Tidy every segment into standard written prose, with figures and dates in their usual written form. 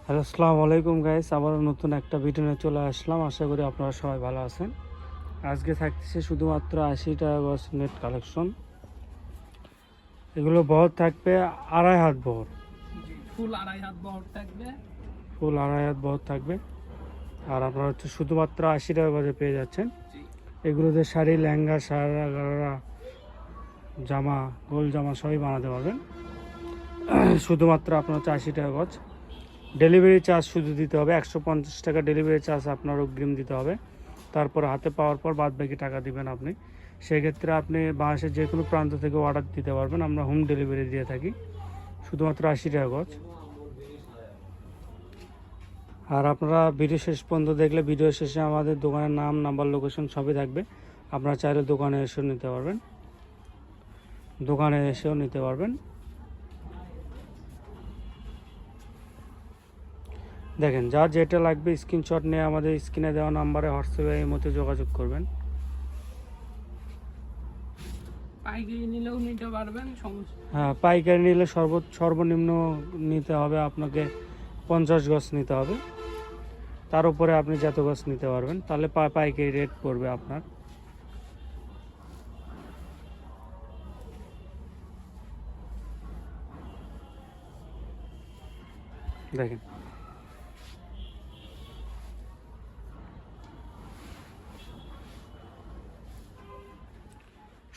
Hello, আসসালামু আলাইকুম guys. আবার নতুন একটা ভিডিও নিয়ে চলে আসলাম। আশা করি আপনারা সবাই ভালো আছেন। আজকে থাকতেছে শুধুমাত্র 80 টাকা গজ নেট কালেকশন। এগুলো বহর থাকবে 2.5 হাত বহর। জি, ফুল 2.5 হাত বহর থাকবে। ফুল 2.5 হাত বহর থাকবে। আর আপনারা হচ্ছে শুধুমাত্র 80 টাকা গজে পেয়ে যাচ্ছেন। জি, এগুলোতে শাড়ি, লেহেঙ্গা, সারা, গারা, জামা, গোল জামা সবই বানাতে পারবেন। শুধুমাত্র আপনার হচ্ছে 80 টাকা গজ। ডেলিভারি চার্জ শুধু দিতে হবে 150 টাকা। ডেলিভারি চার্জ আপনার অগ্রিম দিতে হবে। তারপর হাতে পাওয়ার পর বাদ বাকি টাকা দিবেন আপনি। সেক্ষেত্রে আপনি বাংলাদেশের যে কোনো প্রান্ত থেকে অর্ডার দিতে পারবেন। আমরা হোম ডেলিভারি দিয়ে থাকি শুধুমাত্র 80 টাকা গজ। আর আপনারা ভিডিও শেষ পর্যন্ত দেখলে ভিডিও শেষে আমাদের দোকানের নাম, নাম্বার, লোকেশন সবই থাকবে। আপনারা চাইলে দোকানে এসেও নিতে পারবেন। দেখেন, যার যেটা লাগবে স্ক্রিনশট নিয়ে আমাদের স্ক্রিনে দেওয়া নাম্বারে হোয়াটসঅ্যাপে এই মতো যোগাযোগ করবেন। পাইকারি নিলেও নিতে পারবেন, সমস্যা। হ্যাঁ, পাইকারি নিলে সর্বনিম্ন নিতে হবে আপনাকে 50 গজ নিতে হবে। তার উপরে আপনি যত গজ নিতে পারবেন, তাহলে পাইকারি রেট পড়বে আপনার। দেখেন,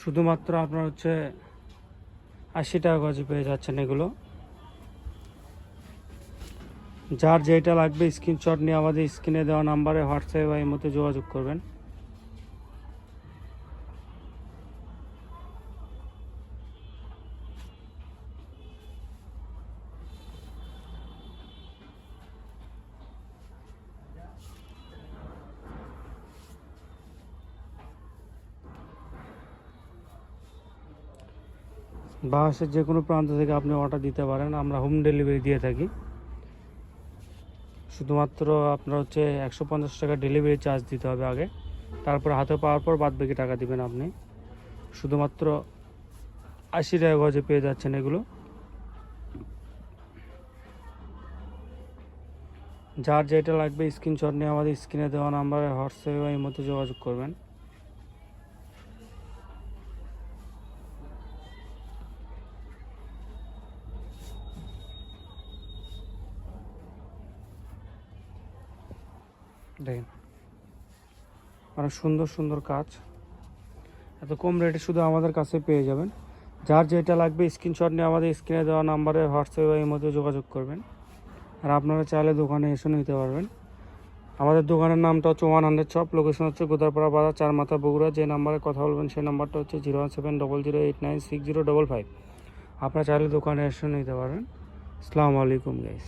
শুধুমাত্র আপনার হচ্ছে 80 টাকা গজে পেয়ে যাচ্ছেন এগুলো। যার যেটা লাগবে স্ক্রিনশট নিয়ে আমাদের স্ক্রিনে দেওয়া নাম্বারে হোয়াটসঅ্যাপে বা এই মতো যোগাযোগ করবেন। বাংলাদেশের যে কোনো প্রান্ত থেকে আপনি অর্ডার দিতে পারেন। আমরা হোম ডেলিভারি দিয়ে থাকি। শুধুমাত্র আপনার হচ্ছে 150 টাকা ডেলিভারি চার্জ দিতে হবে আগে। তারপর হাতে পাওয়ার পর বাদ বাকি টাকা দিবেন আপনি। শুধুমাত্র 80 টাকা গজে পেয়ে যাচ্ছেন এগুলো। যার যেটা লাগবে স্ক্রিনশট নিয়ে আমাদের স্ক্রিনে দেওয়া নাম্বারে হোয়াটসঅ্যাপে এই মতো যোগাযোগ করবেন। দেখেন, অনেক সুন্দর সুন্দর কাজ, এত কম রেটে শুধু আমাদের কাছে পেয়ে যাবেন। যার যেটা লাগবে স্ক্রিনশট নিয়ে আমাদের স্ক্রিনে দেওয়া নাম্বারে হোয়াটসঅ্যাপে এই মতো যোগাযোগ করবেন। আর আপনারা চাইলে দোকানে এসে নিতে পারবেন। আমাদের দোকানের নামটা হচ্ছে 100 শপ। লোকেশন হচ্ছে গোদারপাড়া বাজার, চারমাথা, বগুড়া। যে নাম্বারে কথা বলবেন সেই নাম্বারটা হচ্ছে 01700896055। আপনারা চাইলে দোকানে এসে নিতে পারবেন। আসসালামু আলাইকুম গাইস।